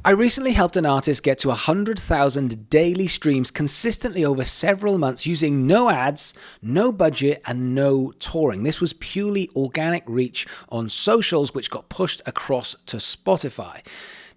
I recently helped an artist get to 100,000 daily streams consistently over several months using no ads, no budget, and no touring. This was purely organic reach on socials, which got pushed across to Spotify.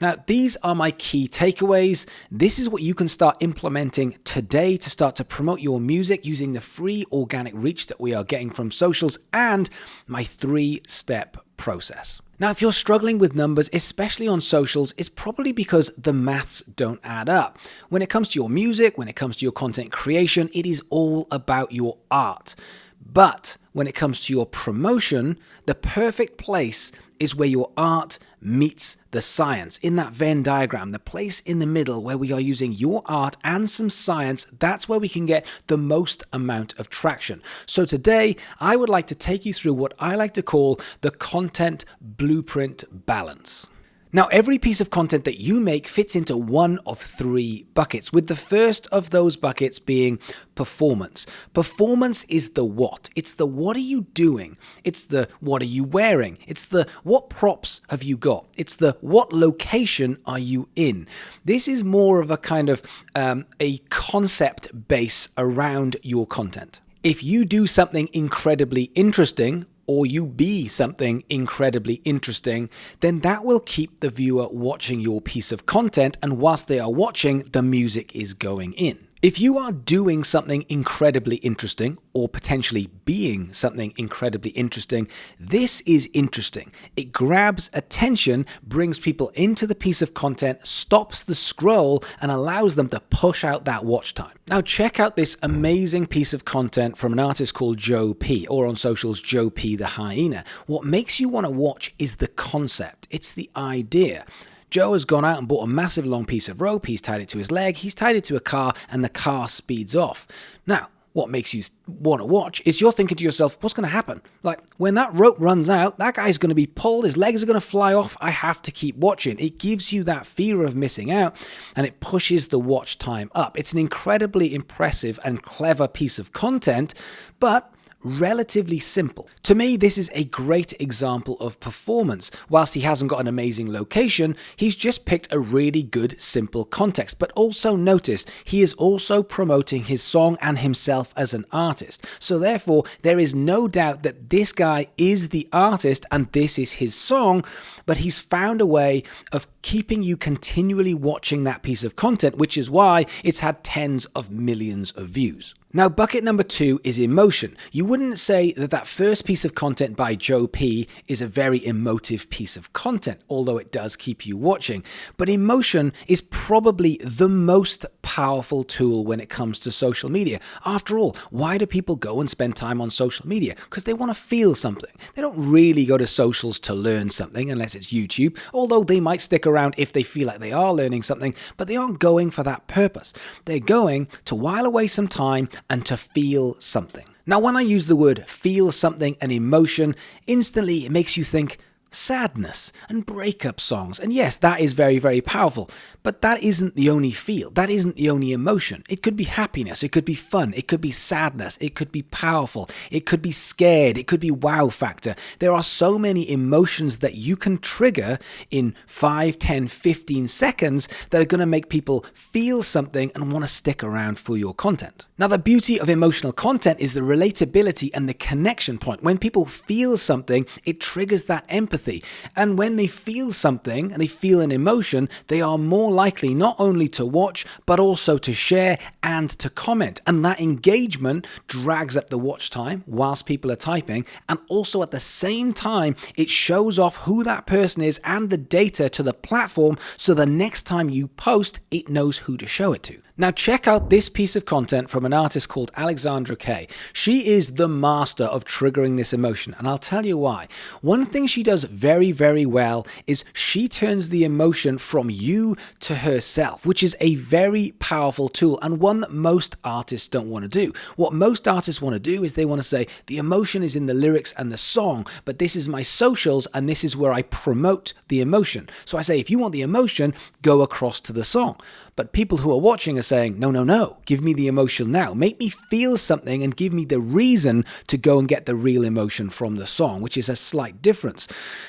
Now, these are my key takeaways. This is what you can start implementing today to start to promote your music using the free organic reach that we are getting from socials and my 3-step process. Now, if you're struggling with numbers, especially on socials, it's probably because the maths don't add up. When it comes to your music, when it comes to your content creation, it is all about your art. But when it comes to your promotion, the perfect place is where your art meets the science. In that Venn diagram, the place in the middle where we are using your art and some science, that's where we can get the most amount of traction. So today, I would like to take you through what I like to call the content blueprint balance. Now, every piece of content that you make fits into one of 3 buckets, with the first of those buckets being performance. Performance is the what. It's the what are you doing? It's the what are you wearing? It's the what props have you got? It's the what location are you in? This is more of a kind of a concept base around your content. If you do something incredibly interesting, or you be something incredibly interesting, then that will keep the viewer watching your piece of content, and whilst they are watching, the music is going in. If you are doing something incredibly interesting, or potentially being something incredibly interesting, this is interesting. It grabs attention, brings people into the piece of content, stops the scroll, and allows them to push out that watch time. Now check out this amazing piece of content from an artist called Joe P, or on socials, Joe P the Hyena. What makes you want to watch is the concept. It's the idea. Joe has gone out and bought a massive long piece of rope, he's tied it to his leg, he's tied it to a car, and the car speeds off. Now, what makes you want to watch is you're thinking to yourself, what's going to happen? Like, when that rope runs out, that guy's going to be pulled, his legs are going to fly off, I have to keep watching. It gives you that fear of missing out, and it pushes the watch time up. It's an incredibly impressive and clever piece of content, but relatively simple. To me, this is a great example of performance. Whilst he hasn't got an amazing location, he's just picked a really good, simple context. But also notice, he is also promoting his song and himself as an artist. So therefore, there is no doubt that this guy is the artist and this is his song, but he's found a way of keeping you continually watching that piece of content, which is why it's had tens of millions of views. Now, bucket number 2 is emotion. You wouldn't say that that first piece of content by Joe P is a very emotive piece of content, although it does keep you watching. But emotion is probably the most powerful tool when it comes to social media. After all, why do people go and spend time on social media? Because they want to feel something. They don't really go to socials to learn something unless it's YouTube, although they might stick around if they feel like they are learning something, but they aren't going for that purpose. They're going to while away some time and to feel something. Now, when I use the word feel something and emotion, instantly it makes you think sadness and breakup songs. And yes, that is very, very powerful. But that isn't the only feel. That isn't the only emotion. It could be happiness. It could be fun. It could be sadness. It could be powerful. It could be scared. It could be wow factor. There are so many emotions that you can trigger in 5, 10, 15 seconds that are going to make people feel something and want to stick around for your content. Now, the beauty of emotional content is the relatability and the connection point. When people feel something, it triggers that empathy. And when they feel something and they feel an emotion, they are more likely not only to watch, but also to share and to comment. And that engagement drags up the watch time whilst people are typing. And also at the same time, it shows off who that person is and the data to the platform. So the next time you post, it knows who to show it to. Now check out this piece of content from an artist called Alexandra Kay. She is the master of triggering this emotion, and I'll tell you why. One thing she does very, very well is she turns the emotion from you to herself, which is a very powerful tool and one that most artists don't want to do. What most artists want to do is they want to say, the emotion is in the lyrics and the song, but this is my socials and this is where I promote the emotion. So I say, if you want the emotion, go across to the song. But people who are watching are saying, no, give me the emotion now. Make me feel something and give me the reason to go and get the real emotion from the song, which is a slight difference.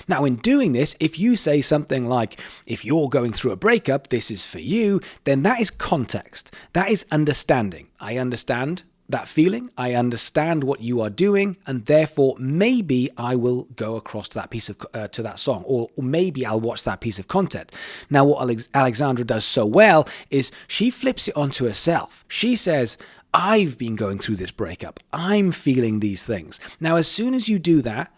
Now, in doing this, if you say something like, if you're going through a breakup, this is for you, then that is context. That is understanding. I understand that feeling. I understand what you are doing, and therefore maybe I will go across to that piece of to that song, or maybe I'll watch that piece of content. Now, what Alexandra does so well is she flips it onto herself. She says, I've been going through this breakup. I'm feeling these things. Now, as soon as you do that,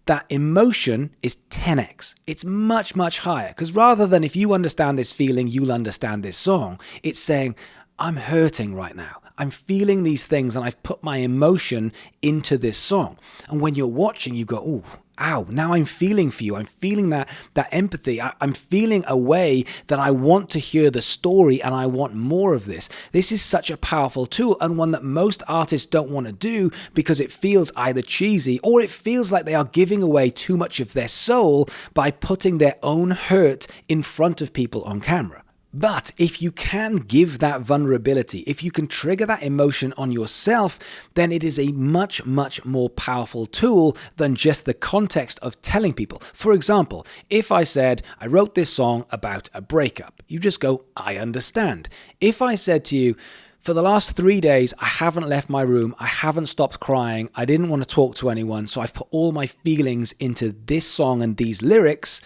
that emotion is 10x. It's much, much higher, because rather than if you understand this feeling, you'll understand this song, it's saying, I'm hurting right now. I'm feeling these things and I've put my emotion into this song. And when you're watching, you go, oh, ow, now I'm feeling for you. I'm feeling that empathy. I'm feeling a way that I want to hear the story and I want more of this. This is such a powerful tool, and one that most artists don't want to do because it feels either cheesy or it feels like they are giving away too much of their soul by putting their own hurt in front of people on camera. But if you can give that vulnerability, if you can trigger that emotion on yourself, then it is a much, much more powerful tool than just the context of telling people. For example, if I said, I wrote this song about a breakup, you just go, I understand. If I said to you, for the last 3 days, I haven't left my room, I haven't stopped crying, I didn't want to talk to anyone, so I've put all my feelings into this song and these lyrics,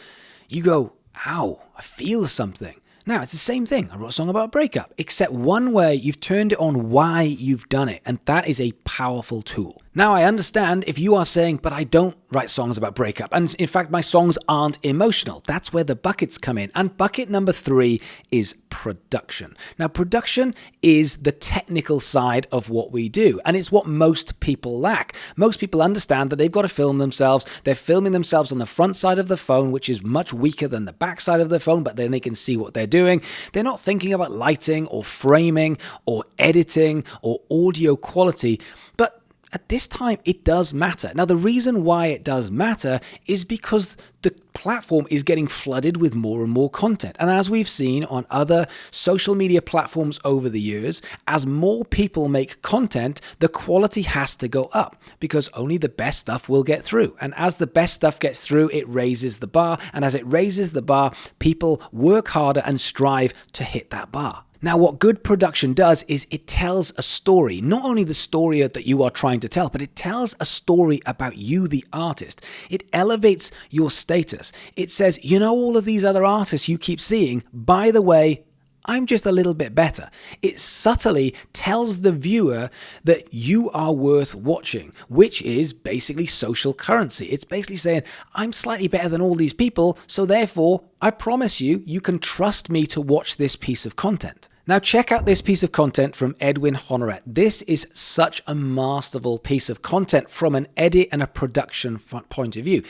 you go, ow, I feel something. Now, it's the same thing. I wrote a song about a breakup, except one way you've turned it on why you've done it, and that is a powerful tool. Now, I understand if you are saying, but I don't write songs about breakup, and in fact, my songs aren't emotional. That's where the buckets come in. And bucket number 3 is production. Now, production is the technical side of what we do, and it's what most people lack. Most people understand that they've got to film themselves. They're filming themselves on the front side of the phone, which is much weaker than the back side of the phone, but then they can see what they're doing. They're not thinking about lighting or framing or editing or audio quality, but at this time, it does matter. Now, the reason why it does matter is because the platform is getting flooded with more and more content. And as we've seen on other social media platforms over the years, as more people make content, the quality has to go up because only the best stuff will get through. And as the best stuff gets through, it raises the bar. And as it raises the bar, people work harder and strive to hit that bar. Now, what good production does is it tells a story, not only the story that you are trying to tell, but it tells a story about you, the artist. It elevates your status. It says, you know, all of these other artists you keep seeing, by the way, I'm just a little bit better. It subtly tells the viewer that you are worth watching, which is basically social currency. It's basically saying, I'm slightly better than all these people, so therefore, I promise you, you can trust me to watch this piece of content. Now check out this piece of content from Edwin Honorette. This is such a masterful piece of content from an edit and a production point of view.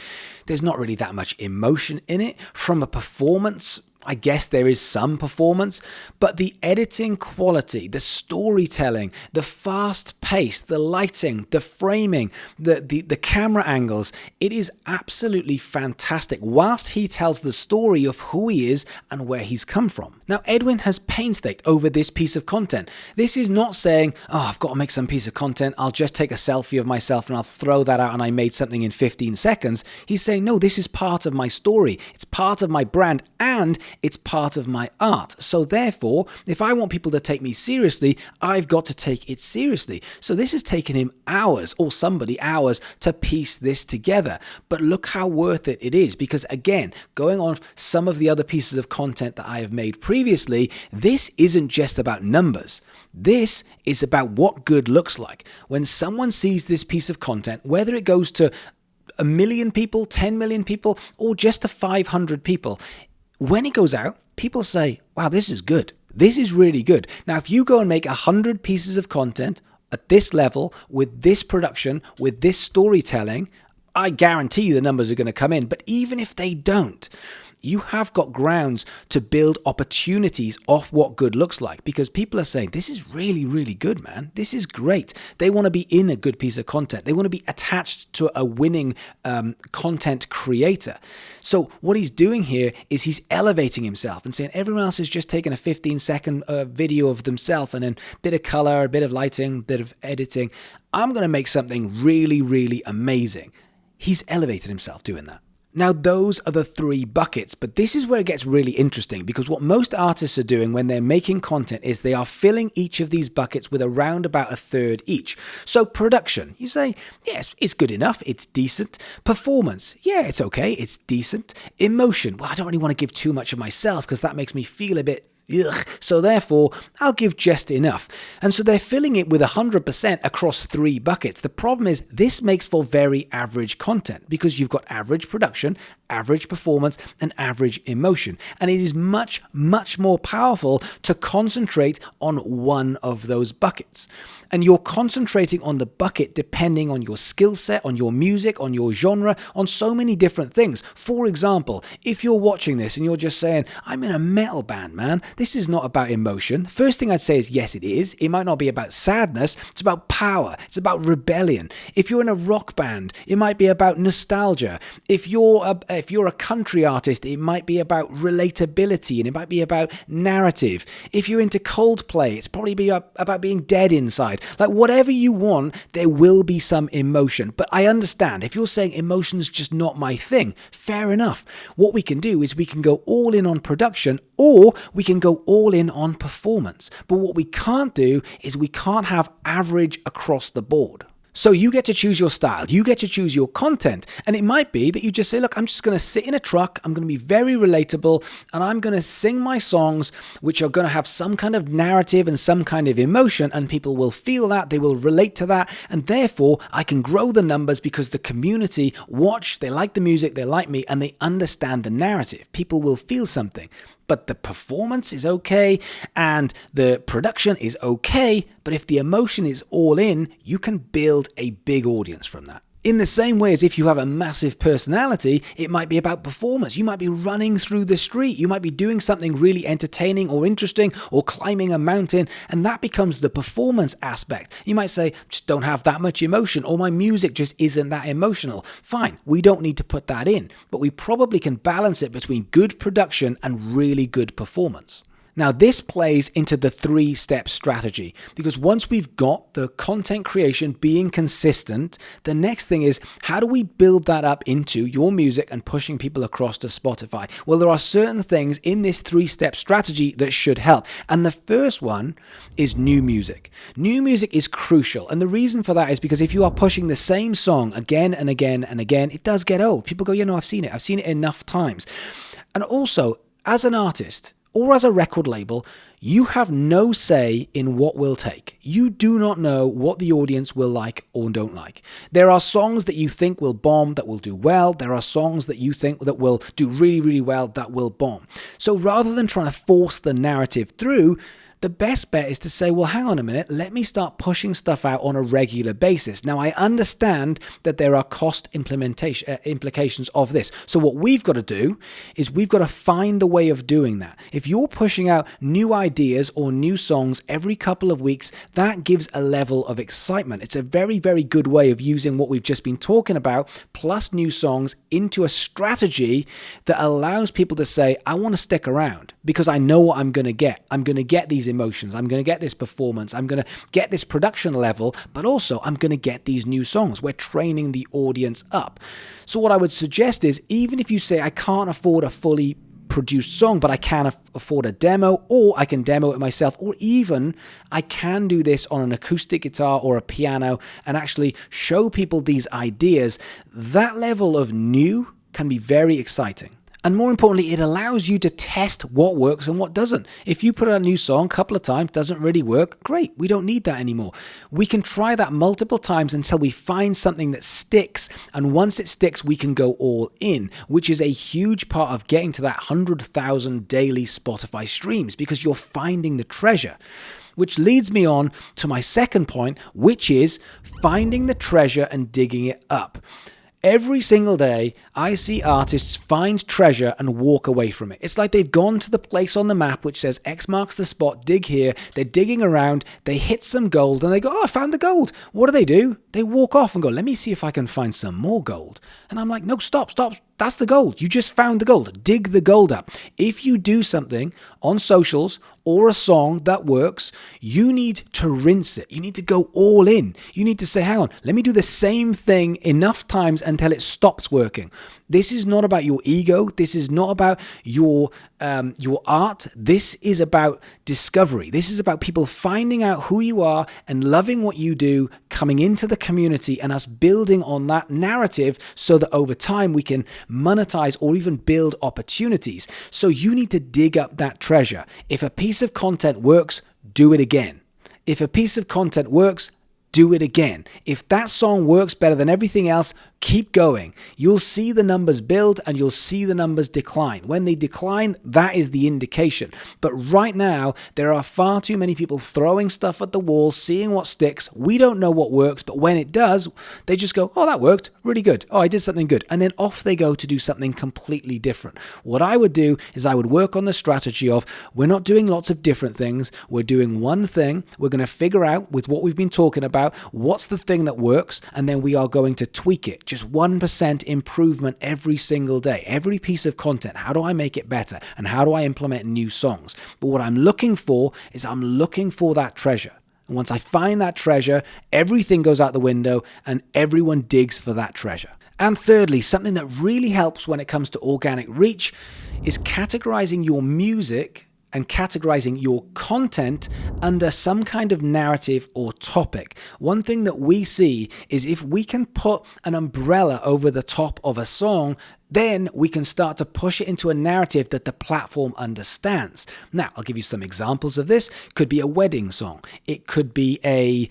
There's not really that much emotion in it. From a performance, I guess there is some performance, but the editing quality, the storytelling, the fast pace, the lighting, the framing, the camera angles, it is absolutely fantastic whilst he tells the story of who he is and where he's come from. Now, Edwin has painstaked over this piece of content. This is not saying, oh, I've got to make some piece of content, I'll just take a selfie of myself and I'll throw that out and I made something in 15 seconds. He's saying, no, this is part of my story. It's part of my brand and it's part of my art. So therefore, if I want people to take me seriously, I've got to take it seriously. So this has taken him hours, or somebody hours, to piece this together. But look how worth it is, because again, going on some of the other pieces of content that I have made previously, this isn't just about numbers. This is about what good looks like. When someone sees this piece of content, whether it goes to 1 million people, 10 million people, or just to 500 people, when it goes out, people say, wow, this is good. This is really good. Now, if you go and make 100 pieces of content at this level, with this production, with this storytelling, I guarantee the numbers are going to come in. But even if they don't, you have got grounds to build opportunities off what good looks like, because people are saying, this is really, really good, man. This is great. They want to be in a good piece of content. They want to be attached to a winning content creator. So what he's doing here is he's elevating himself and saying everyone else is just taking a 15-second video of themselves and then a bit of color, a bit of lighting, a bit of editing. I'm going to make something really, really amazing. He's elevated himself doing that. Now, those are the three buckets, but this is where it gets really interesting, because what most artists are doing when they're making content is they are filling each of these buckets with around about a third each. So production, you say, yes, it's good enough, it's decent. Performance, yeah, it's okay, it's decent. Emotion, well, I don't really want to give too much of myself because that makes me feel a bit ugh. So therefore, I'll give just enough. And so they're filling it with 100% across three buckets. The problem is this makes for very average content because you've got average production, average performance, and average emotion. And it is much, much more powerful to concentrate on one of those buckets. And you're concentrating on the bucket depending on your skill set, on your music, on your genre, on so many different things. For example, if you're watching this and you're just saying, I'm in a metal band, man, this is not about emotion. First thing I'd say is, yes, it is. It might not be about sadness. It's about power. It's about rebellion. If you're in a rock band, it might be about nostalgia. If you're a country artist, it might be about relatability and it might be about narrative. If you're into Coldplay, it's probably be about being dead inside. Like whatever you want, there will be some emotion. But I understand if you're saying emotion's just not my thing, fair enough. What we can do is we can go all in on production or we can go all in on performance. But what we can't do is we can't have average across the board. So you get to choose your style, you get to choose your content, and it might be that you just say, look, I'm just going to sit in a truck, I'm going to be very relatable, and I'm going to sing my songs which are going to have some kind of narrative and some kind of emotion, and people will feel that, they will relate to that, and therefore I can grow the numbers because the community watch, they like the music, they like me, and they understand the narrative. People will feel something. But the performance is okay and the production is okay, but if the emotion is all in, you can build a big audience from that. In the same way as if you have a massive personality, it might be about performance. You might be running through the street. You might be doing something really entertaining or interesting or climbing a mountain, and that becomes the performance aspect. You might say, just don't have that much emotion, or my music just isn't that emotional. Fine, we don't need to put that in, but we probably can balance it between good production and really good performance. Now, this plays into the 3-step strategy because once we've got the content creation being consistent, the next thing is how do we build that up into your music and pushing people across to Spotify? Well, there are certain things in this 3-step strategy that should help. And the first one is new music. New music is crucial. And the reason for that is because if you are pushing the same song again and again and again, it does get old. People go, I've seen it. I've seen it enough times. And also, as an artist, or as a record label, you have no say in what will take. You do not know what the audience will like or don't like. There are songs that you think will bomb that will do well. There are songs that you think that will do really, really well that will bomb. So rather than trying to force the narrative through, the best bet is to say, well, hang on a minute, let me start pushing stuff out on a regular basis. Now, I understand that there are cost implications of this. So what we've got to do is we've got to find the way of doing that. If you're pushing out new ideas or new songs every couple of weeks, that gives a level of excitement. It's a very, very good way of using what we've just been talking about, plus new songs, into a strategy that allows people to say, I want to stick around because I know what I'm going to get. I'm going to get these emotions. I'm going to get this performance. I'm going to get this production level, but also I'm going to get these new songs. We're training the audience up. So what I would suggest is even if you say, I can't afford a fully produced song, but I can afford a demo, or I can demo it myself, or even I can do this on an acoustic guitar or a piano and actually show people these ideas, that level of new can be very exciting. And more importantly, it allows you to test what works and what doesn't. If you put out a new song a couple of times, doesn't really work, great, we don't need that anymore. We can try that multiple times until we find something that sticks. And once it sticks, we can go all in, which is a huge part of getting to that 100,000 daily Spotify streams because you're finding the treasure. Which leads me on to my second point, which is finding the treasure and digging it up. Every single day, I see artists find treasure and walk away from it. It's like they've gone to the place on the map which says X marks the spot, dig here. They're digging around, they hit some gold, and they go, oh, I found the gold. What do? They walk off and go, let me see if I can find some more gold. And I'm like, no, stop. That's the gold. You just found the gold. Dig the gold up. If you do something on socials or a song that works, you need to rinse it. You need to go all in. You need to say, hang on, let me do the same thing enough times until it stops working. This is not about your ego. This is not about your art. This is about discovery. This is about people finding out who you are and loving what you do, coming into the community, and us building on that narrative so that over time we can monetize or even build opportunities. So you need to dig up that treasure. If a piece of content works, do it again. If a piece of content works, do it again. If that song works better than everything else, keep going. You'll see the numbers build and you'll see the numbers decline. When they decline, that is the indication. But right now, there are far too many people throwing stuff at the wall, seeing what sticks. We don't know what works, but when it does, they just go, oh, that worked, really good. Oh, I did something good. And then off they go to do something completely different. What I would do is I would work on the strategy of, we're not doing lots of different things. We're doing one thing. We're going to figure out with what we've been talking about, what's the thing that works, and then we are going to tweak it. Just 1% improvement every single day. Every piece of content, how do I make it better? And how do I implement new songs? But what I'm looking for is I'm looking for that treasure. And once I find that treasure, everything goes out the window and everyone digs for that treasure. And thirdly, something that really helps when it comes to organic reach is categorizing your music and categorizing your content under some kind of narrative or topic. One thing that we see is if we can put an umbrella over the top of a song, then we can start to push it into a narrative that the platform understands. Now, I'll give you some examples of this. Could be a wedding song. It could be a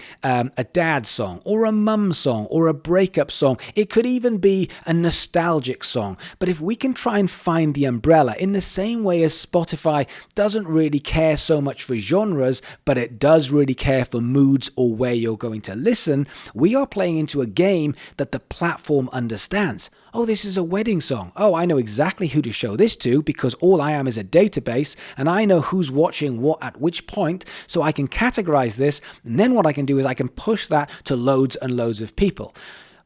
dad song or a mum song or a breakup song. It could even be a nostalgic song. But if we can try and find the umbrella in the same way as Spotify doesn't really care so much for genres, but it does really care for moods or where you're going to listen, we are playing into a game that the platform understands. Oh, this is a wedding song. Oh, I know exactly who to show this to because all I am is a database and I know who's watching what at which point, so I can categorize this, and then what I can do is I can push that to loads and loads of people.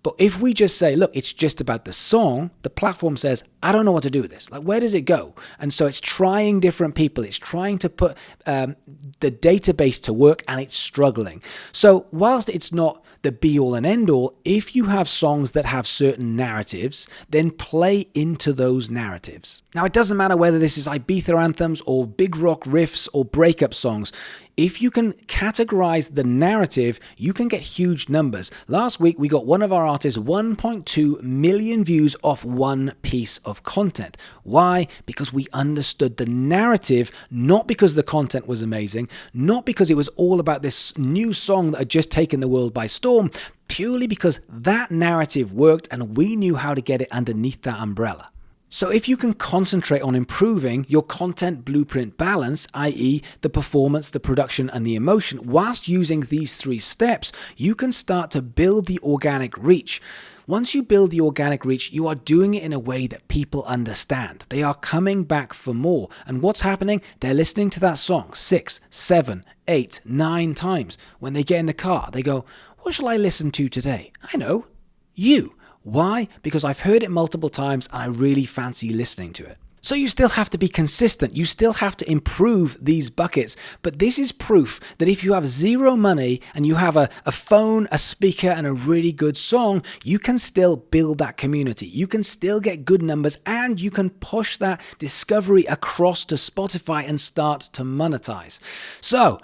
But if we just say, look, it's just about the song, the platform says, I don't know what to do with this. Like, where does it go? And so it's trying different people. It's trying to put the database to work and it's struggling. So whilst it's not the be all and end all, if you have songs that have certain narratives, then play into those narratives. Now, it doesn't matter whether this is Ibiza anthems or big rock riffs or breakup songs. If you can categorize the narrative, you can get huge numbers. Last week, we got one of our artists 1.2 million views off one piece of content. Why? Because we understood the narrative, not because the content was amazing, not because it was all about this new song that had just taken the world by storm, purely because that narrative worked and we knew how to get it underneath that umbrella. So if you can concentrate on improving your content blueprint balance, i.e. the performance, the production, and the emotion, whilst using these 3 steps, you can start to build the organic reach. Once you build the organic reach, you are doing it in a way that people understand. They are coming back for more. And what's happening? They're listening to that song 6, 7, 8, 9 times. When they get in the car, they go, what shall I listen to today? I know, you. Why? Because I've heard it multiple times and I really fancy listening to it. So you still have to be consistent. You still have to improve these buckets. But this is proof that if you have zero money and you have a phone, a speaker, and a really good song, you can still build that community. You can still get good numbers and you can push that discovery across to Spotify and start to monetize. So,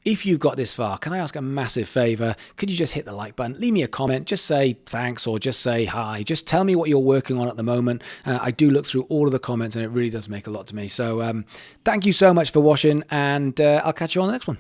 if you've got this far, can I ask a massive favor? Could you just hit the like button? Leave me a comment. Just say thanks or just say hi. Just tell me what you're working on at the moment. I do look through all of the comments and it really does make a lot to me. So thank you so much for watching and I'll catch you on the next one.